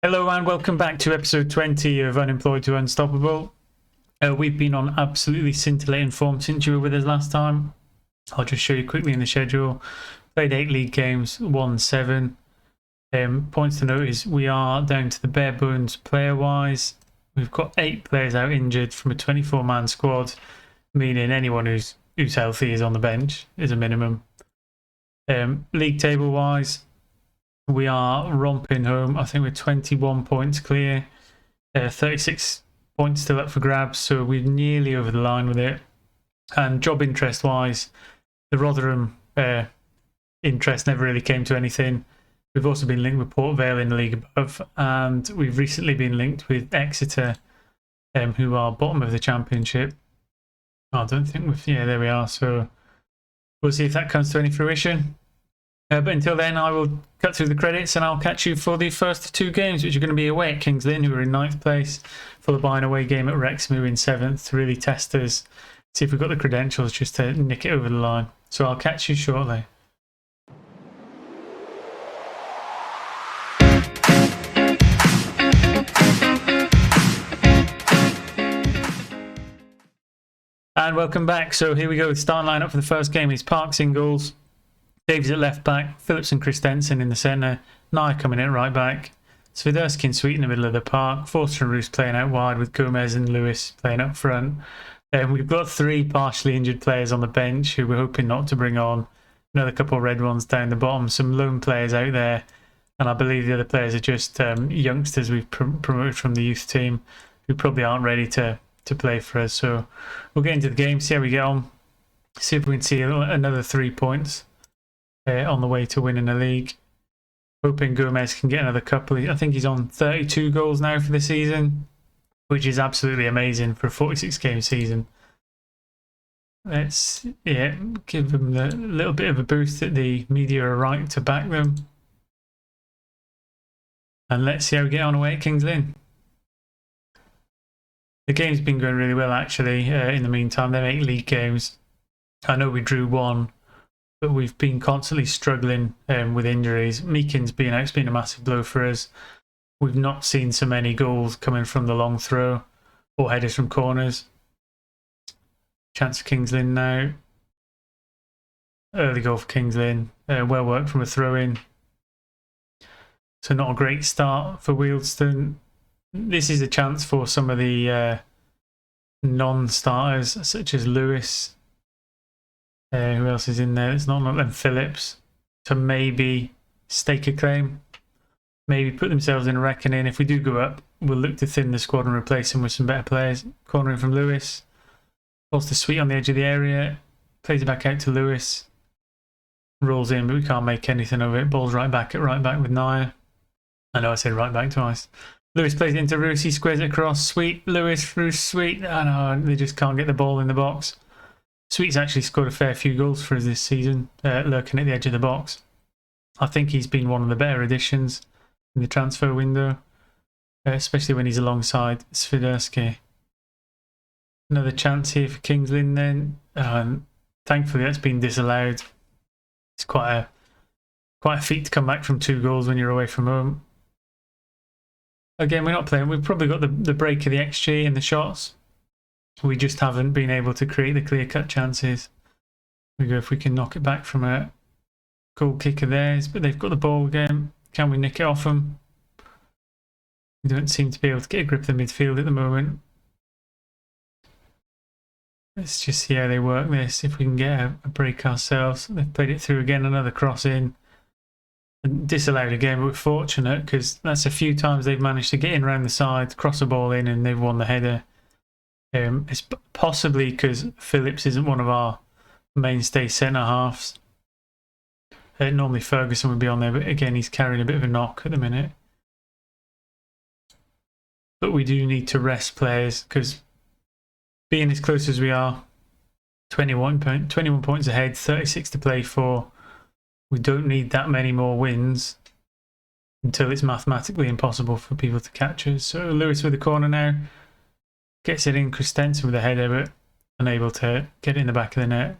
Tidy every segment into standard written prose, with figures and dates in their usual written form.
Hello and welcome back to episode 20 of Unemployed to Unstoppable. We've been on absolutely scintillating form since you were with us last time. I'll just show you quickly in the schedule. Played 8 league games, won 7. Points to note is we are down to the bare bones player-wise. We've got 8 players out injured from a 24-man squad, meaning anyone who's healthy is on the bench, is a minimum. League table-wise, we are romping home. I think we're 21 points clear, 36 points still up for grabs, so we're nearly over the line with it. And job interest wise, the Rotherham interest never really came to anything. We've also been linked with Port Vale in the league above, and we've recently been linked with Exeter, who are bottom of the championship. I don't think we've, yeah, there we are. So we'll see if that comes to any fruition. But until then, I will cut through the credits and I'll catch you for the first 2 games, which are going to be away at Kings Lynn, who are in 9th place, followed by an away game at Wrexham, who are in 7th, to really test us, see if we've got the credentials just to nick it over the line. So I'll catch you shortly. And welcome back. So here we go. Starting lineup for the first game is Parks in goals. Davies at left back, Phillips and Christensen in the centre, Nye coming in at right back, Swiderski and Sweet in the middle of the park, Forster and Roos playing out wide with Gomez and Lewis playing up front. We've got 3 partially injured players on the bench who we're hoping not to bring on. Another couple of red ones down the bottom, some lone players out there, and I believe the other players are just youngsters we've promoted from the youth team who probably aren't ready to play for us. So we'll get into the game, see how we get on, see if we can see another 3 points on the way to winning the league. Hoping Gomez can get another couple. I think he's on 32 goals now for the season, which is absolutely amazing for a 46 game season. Let's give them a little bit of a boost that the media are right to back them. And let's see how we get on away at Kings Lynn. The game's been going really well actually in the meantime. They're 8 league games. I know we drew 1, but we've been constantly struggling with injuries. Meakin's being out's been a massive blow for us. We've not seen so many goals coming from the long throw or headers from corners. Chance for Kings Lynn now. Early goal for Kings Lynn. Well worked from a throw-in. So not a great start for Wealdstone. This is a chance for some of the non-starters, such as Lewis. Who else is in there? It's not them. Phillips, to maybe stake a claim, maybe put themselves in a reckoning. If we do go up, we'll look to thin the squad and replace them with some better players. Cornering from Lewis, falls to Sweet on the edge of the area, plays it back out to Lewis, rolls in, but we can't make anything of it. Ball's right back with Naya. I know I said right back twice. Lewis plays it into Roos, he squares it across. Sweet, Lewis, Roos, Sweet. I know they just can't get the ball in the box. Sweet's actually scored a fair few goals for us this season, lurking at the edge of the box. I think he's been one of the better additions in the transfer window, especially when he's alongside Swiderski. Another chance here for Kings Lynn then. Thankfully that's been disallowed. It's quite a feat to come back from 2 goals when you're away from home. Again, we're not playing. We've probably got the break of the XG and the shots. We just haven't been able to create the clear-cut chances. We go if we can knock it back from a goal kick of theirs, but they've got the ball again. Can we nick it off them? We don't seem to be able to get a grip of the midfield at the moment. Let's just see how they work this, if we can get a break ourselves. They've played it through again, another cross in. And disallowed again, but we're fortunate because that's a few times they've managed to get in around the side, cross a ball in, and they've won the header. It's possibly because Phillips isn't one of our mainstay centre-halves. Normally Ferguson would be on there, but again he's carrying a bit of a knock at the minute. But we do need to rest players because being as close as we are, 21 points ahead, 36 to play for, we don't need that many more wins until it's mathematically impossible for people to catch us. So Lewis with the corner now. Gets it in, Christensen with a header, but unable to get it in the back of the net.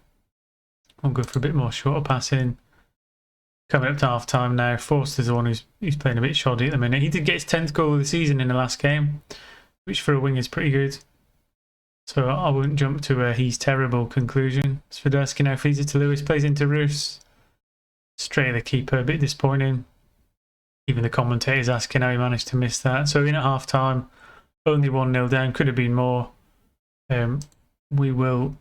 We'll go for a bit more shorter passing. Coming up to half time now. Forster's the one who's playing a bit shoddy at the minute. He did get his 10th goal of the season in the last game, which for a wing is pretty good. So I wouldn't jump to a he's terrible conclusion. Swiderski now feeds it to Lewis, plays into Roos. Straight at the keeper, a bit disappointing. Even the commentators asking how he managed to miss that. So in at half time, only 1-0 down, could have been more. We will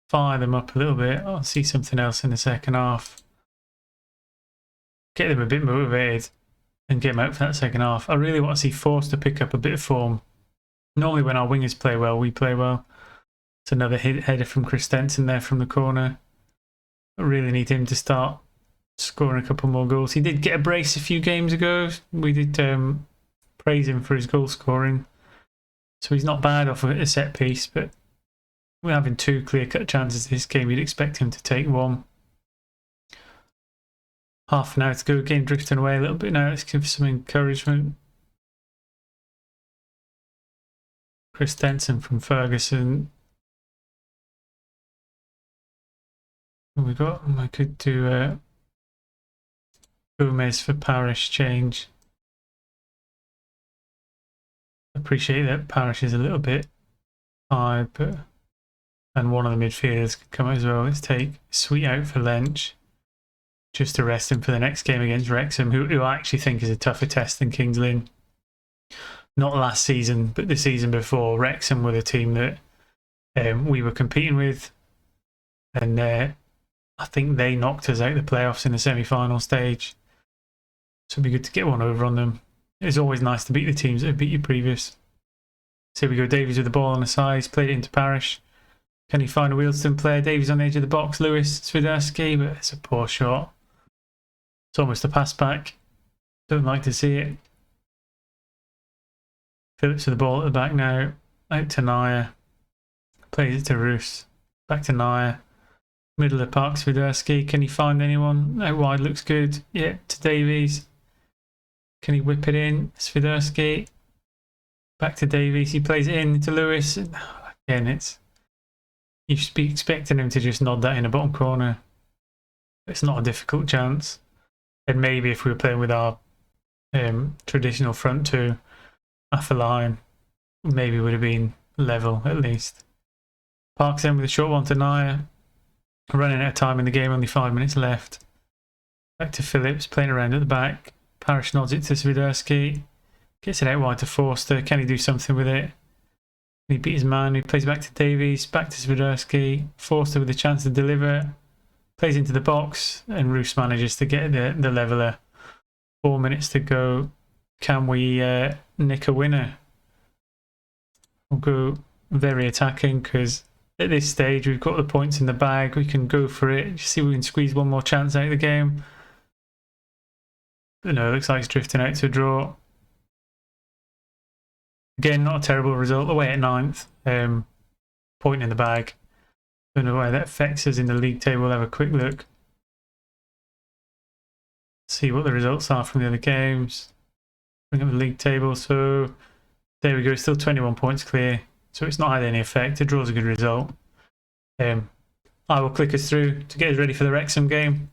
fire them up a little bit. I'll see something else in the second half. Get them a bit motivated and get them out for that second half. I really want to see Forster pick up a bit of form. Normally when our wingers play well, we play well. It's another header from Christensen there from the corner. I really need him to start scoring a couple more goals. He did get a brace a few games ago. We did praise him for his goal scoring. So he's not bad off a set piece, but we're having 2 clear-cut chances this game. You'd expect him to take 1. Half an hour to go, game drifting away a little bit now. Let's give some encouragement. Christensen from Ferguson. We could do Gomez for Parish change. Appreciate that Parish is a little bit high, but and one of the midfielders could come out as well. Let's take Sweet out for Lench, just to rest him for the next game against Wrexham, who I actually think is a tougher test than Kings Lynn. Not last season, but the season before. Wrexham were the team that we were competing with, and I think they knocked us out of the playoffs in the semi-final stage. So it'd be good to get one over on them. It's always nice to beat the teams that have beat you previous. So here we go, Davies with the ball on the side, he's played it into Parish. Can he find a Wealdstone player? Davies on the edge of the box, Lewis, Swiderski, but it's a poor shot. It's almost a pass back. Don't like to see it. Phillips with the ball at the back now. Out to Naya. Plays it to Roos. Back to Naya. Middle of the park, Swiderski. Can he find anyone? Out wide looks good. Yeah, to Davies. Can he whip it in? Swiderski. Back to Davies. He plays it in to Lewis. Again, you should be expecting him to just nod that in the bottom corner. It's not a difficult chance. And maybe if we were playing with our traditional front two, half a line, maybe would have been level at least. Parks in with a short one to Naya. Running out of time in the game, only 5 minutes left. Back to Phillips, playing around at the back. Parish nods it to Swiderski. Gets it out wide to Forster. Can he do something with it? He beat his man. He plays back to Davies. Back to Swiderski. Forster with a chance to deliver. Plays into the box. And Roos manages to get the leveller. 4 minutes to go. Can we nick a winner? We'll go very attacking because at this stage we've got the points in the bag. We can go for it. Just see if we can squeeze one more chance out of the game. But no, it looks like it's drifting out to a draw. Again, not a terrible result. Away at 9th. Point in the bag. Don't know why that affects us in the league table. We'll have a quick look. See what the results are from the other games. Bring up the league table. So there we go. Still 21 points clear. So it's not had any effect. A draw's a good result. I will click us through to get us ready for the Wrexham game.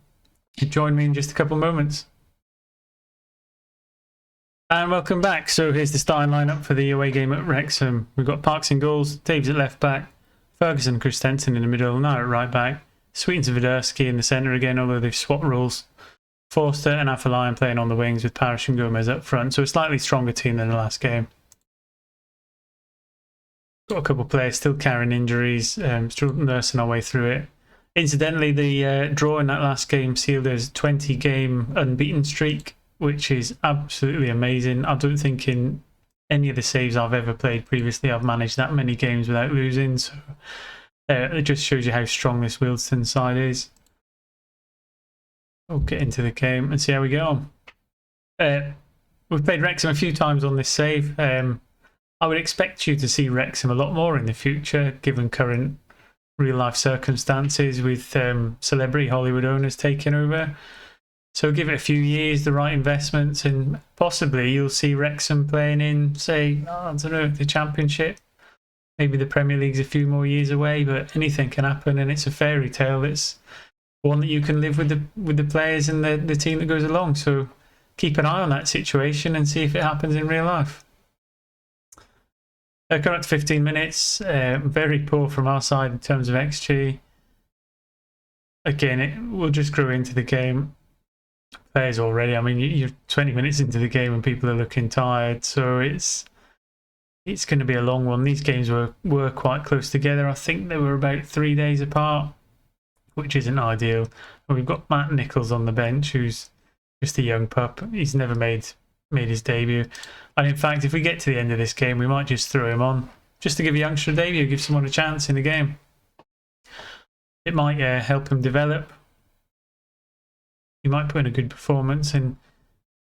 You join me in just a couple moments. And welcome back. So here's the starting lineup for the away game at Wrexham. We've got Parks in goals, Davies at left back, Ferguson, Christensen in the middle, now at right back, Sweet and Swiderski in the centre again, although they've swapped roles. Forster and Afolayan playing on the wings with Parish and Gomez up front. So a slightly stronger team than the last game. Got a couple of players still carrying injuries, still nursing our way through it. Incidentally, the draw in that last game sealed us 20-game unbeaten streak, which is absolutely amazing. I don't think in any of the saves I've ever played previously I've managed that many games without losing. So it just shows you how strong this Wealdstone side is. We'll get into the game and see how we get on. We've played Wrexham a few times on this save. I would expect you to see Wrexham a lot more in the future, given current real-life circumstances with celebrity Hollywood owners taking over. So give it a few years, the right investments, and possibly you'll see Wrexham playing in, say, I don't know, the Championship. Maybe the Premier League's a few more years away, but anything can happen, and it's a fairy tale. one that you can live with the players and the team that goes along. So keep an eye on that situation and see if it happens in real life. Coming up to 15 minutes, very poor from our side in terms of XG. Again, we'll just grow into the game. Players already. I mean, you're 20 minutes into the game and people are looking tired, so it's going to be a long one. These games were quite close together. I think they were about 3 days apart, which isn't ideal. And we've got Matt Nichols on the bench, who's just a young pup. He's never made his debut. And in fact, if we get to the end of this game, we might just throw him on just to give a youngster a debut, give someone a chance in the game. It might help him develop. He might put in a good performance, and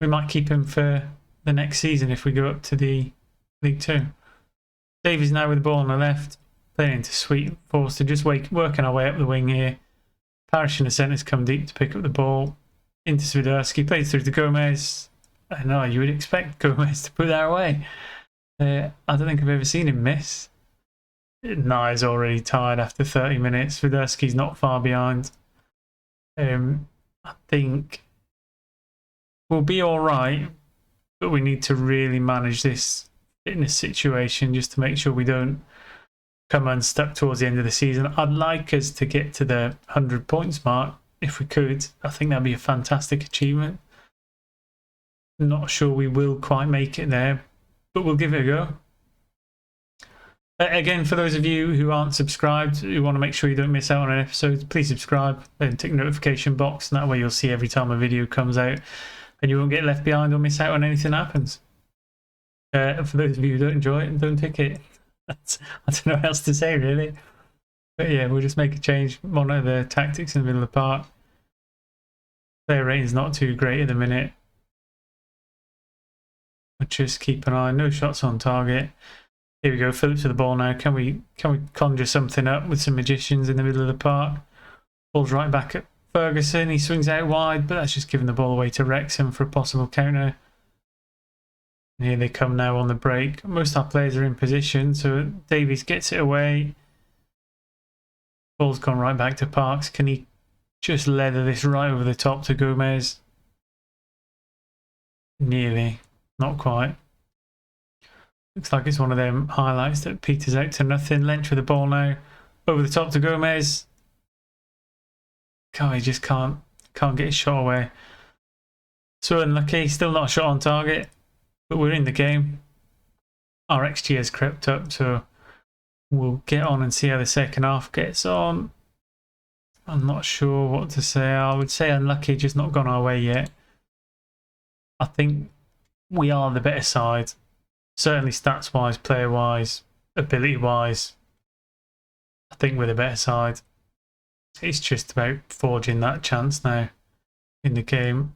we might keep him for the next season if we go up to the League Two. Davies now with the ball on the left, playing into Sweet, forced to just working our way up the wing here. Parrish in the centre's come deep to pick up the ball. Into Swiderski, plays through to Gomez. I know, you would expect Gomez to put that away. I don't think I've ever seen him miss. Nye's already tired after 30 minutes. Swiderski's not far behind. I think we'll be alright, but we need to really manage this fitness situation just to make sure we don't come unstuck towards the end of the season. I'd like us to get to the 100 points mark if we could. I think that'd be a fantastic achievement. Not sure we will quite make it there, but we'll give it a go. Again, for those of you who aren't subscribed, who want to make sure you don't miss out on an episode, please subscribe and tick the notification box, and that way you'll see every time a video comes out and you won't get left behind or miss out on anything that happens. For those of you who don't enjoy it, don't tick it. I don't know what else to say, really. But yeah, we'll just make a change, monitor the tactics in the middle of the park. Player rating's not too great at the minute. We'll just keep an eye, no shots on target. Here we go, Phillips with the ball now. Can we conjure something up with some magicians in the middle of the park? Ball's right back at Ferguson. He swings out wide, but that's just giving the ball away to Wrexham for a possible counter. And here they come now on the break. Most of our players are in position, so Davies gets it away. Ball's gone right back to Parks. Can he just leather this right over the top to Gomez? Nearly. Not quite. Looks like it's one of them highlights that peters out to nothing. Lynch with the ball now. Over the top to Gomez. God, he just can't get his shot away. So unlucky. Still not a shot on target. But we're in the game. Our XG has crept up, so we'll get on and see how the second half gets on. I'm not sure what to say. I would say unlucky, just not gone our way yet. I think we are the better side. Certainly stats-wise, player-wise, ability-wise, I think we're the better side. It's just about forging that chance now in the game.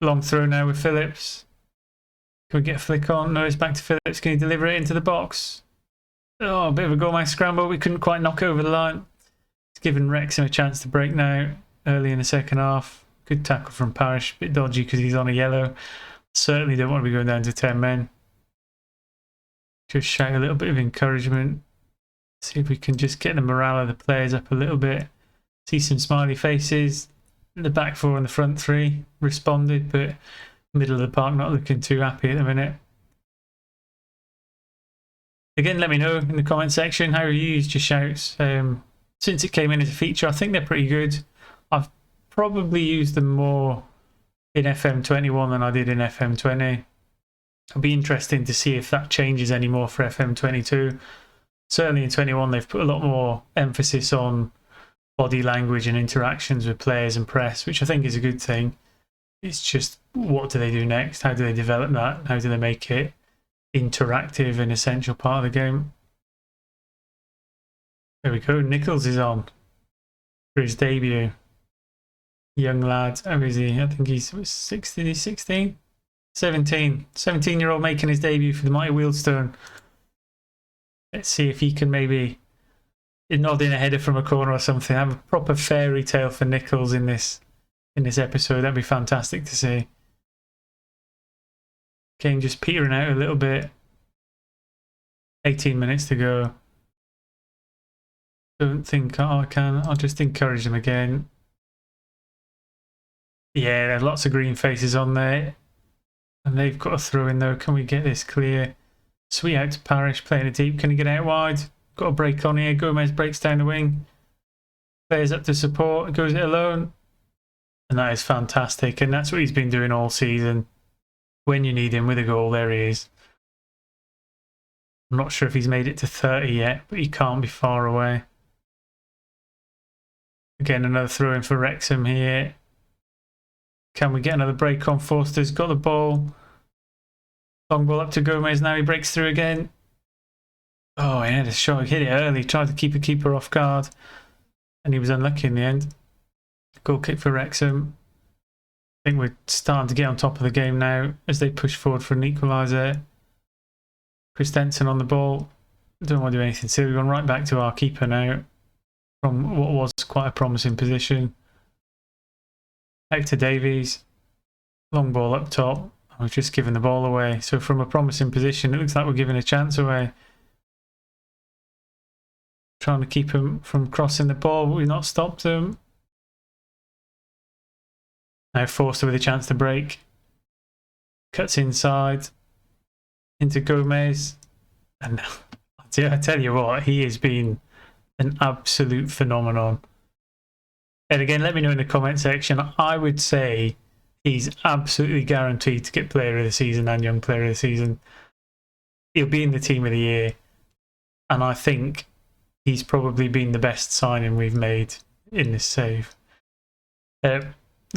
Long throw now with Phillips. Can we get a flick on? No, it's back to Phillips. Can he deliver it into the box? Oh, a bit of a goal-line scramble. We couldn't quite knock it over the line. It's given Wrexham a chance to break now early in the second half. Good tackle from Parrish. A bit dodgy because he's on a yellow. Certainly don't want to be going down to 10 men. Just shout a little bit of encouragement. See if we can just get the morale of the players up a little bit. See some smiley faces. The back four and the front three responded, but middle of the park not looking too happy at the minute. Again, let me know in the comment section how you used your shouts. Since it came in as a feature, I think they're pretty good. I've probably used them more in FM21 than I did in FM20. It'll be interesting to see if that changes anymore for FM22. Certainly in 21 they've put a lot more emphasis on body language and interactions with players and press, which I think is a good thing. It's just, what do they do next? How do they develop that? How do they make it interactive and essential part of the game? There we go, Nichols is on for his debut. Young lad, how is he? I think he's 16, he's 16? 17. 17-year-old making his debut for the mighty Wealdstone. Let's see if he can maybe nod in a header from a corner or something. Have a proper fairy tale for Nichols in this episode. That'd be fantastic to see. Game just petering out a little bit. 18 minutes to go. Don't think I can. I'll just encourage them again. Yeah, there's lots of green faces on there. And they've got a throw in though. Can we get this clear? Sweet out to Parrish, playing it deep. Can he get out wide? Got a break on here. Gomez breaks down the wing. Players up to support. Goes it alone. And that is fantastic. And that's what he's been doing all season. When you need him with a goal, there he is. I'm not sure if he's made it to 30 yet, but he can't be far away. Again, another throw in for Wrexham here. Can we get another break on? Forster's got the ball. Long ball up to Gomez. Now he breaks through again. Oh, he had a shot. He hit it early. Tried to keep a keeper off guard. And he was unlucky in the end. Goal kick for Wrexham. I think we're starting to get on top of the game now as they push forward for an equaliser. Christensen on the ball. Don't want to do anything silly. We're going right back to our keeper now from what was quite a promising position. Hector Davies. Long ball up top. We've just given the ball away. So from a promising position, it looks like we're giving a chance away. Trying to keep him from crossing the ball, but we've not stopped him. Now Forster with a chance to break. Cuts inside. Into Gomez. And I tell you what, he has been an absolute phenomenon. And again, let me know in the comment section. I would say he's absolutely guaranteed to get Player of the Season and Young Player of the Season. He'll be in the Team of the Year. And I think he's probably been the best signing we've made in this save.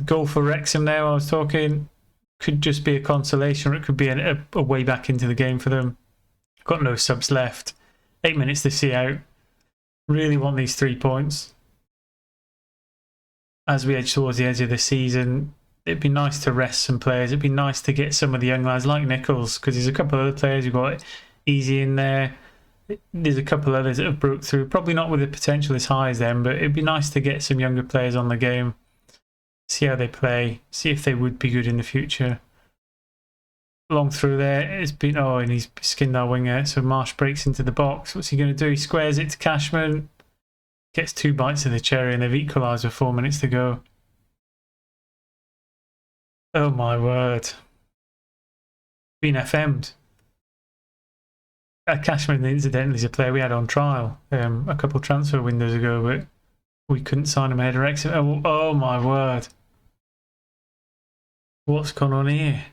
Goal for Wrexham now, I was talking. Could just be a consolation, or it could be a way back into the game for them. Got no subs left. 8 minutes to see out. Really want these 3 points. As we edge towards the edge of the season, it'd be nice to rest some players. It'd be nice to get some of the young lads like Nichols, because there's a couple of other players who've got easy in there. There's a couple others that have broke through, probably not with the potential as high as them, but it'd be nice to get some younger players on the game, see how they play, see if they would be good in the future. Long through there, it's been, oh, and he's skinned our winger, so Marsh breaks into the box. What's he going to do? He squares it to Cashman, gets 2 bites of the cherry, and they've equalised with 4 minutes to go. Oh my word. Been FM'd. Cashman, incidentally, is a player we had on trial a couple of transfer windows ago, but we couldn't sign him ahead of Wrexham. Oh my word. What's gone on here?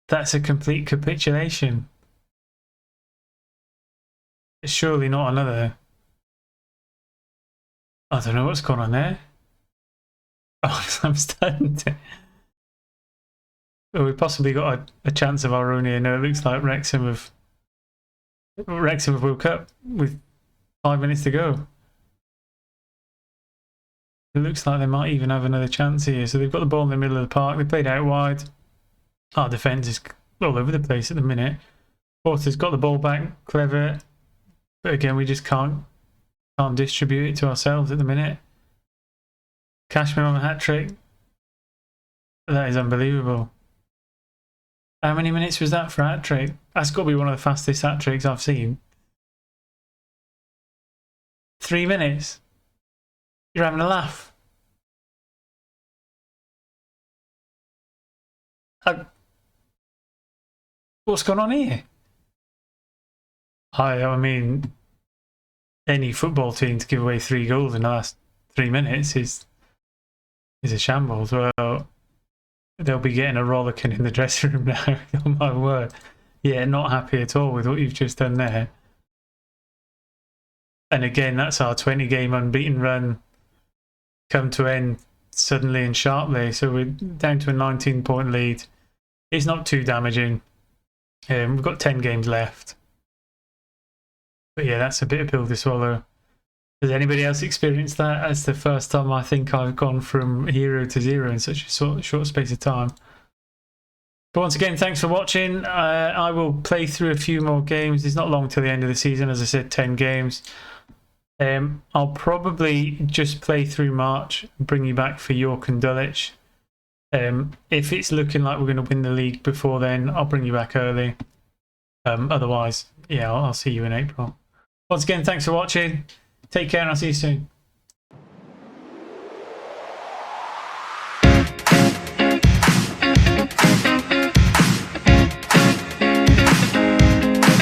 That's a complete capitulation. It's surely not another. I don't know what's gone on there. Oh, I'm starting to. Well, we possibly got a chance of our own here. No, it looks like Wrexham have woke up with 5 minutes to go. It looks like they might even have another chance here. So they've got the ball in the middle of the park. They played out wide. Our defence is all over the place at the minute. Porter's got the ball back, clever. But again, we just can't distribute it to ourselves at the minute. Cashman on a hat-trick. That is unbelievable. How many minutes was that for a hat-trick? That's got to be one of the fastest hat-tricks I've seen. 3 minutes? You're having a laugh. What's going on here? I mean, any football team to give away 3 goals in the last 3 minutes is a shambles. Well, they'll be getting a rollicking in the dressing room now. Oh my word. Yeah, not happy at all with what you've just done there. And again, that's our 20-game unbeaten run come to end suddenly and sharply. So we're down to a 19-point lead. It's not too damaging. We've got 10 games left. But yeah, that's a bit of pill to swallow. Has anybody else experienced that? That's the first time I think I've gone from hero to zero in such a short space of time. But once again, thanks for watching. I will play through a few more games. It's not long till the end of the season. As I said, 10 games. I'll probably just play through March and bring you back for York and Dulwich. If it's looking like we're going to win the league before then, I'll bring you back early. Otherwise, yeah, I'll see you in April. Once again, thanks for watching. Take care and I'll see you soon.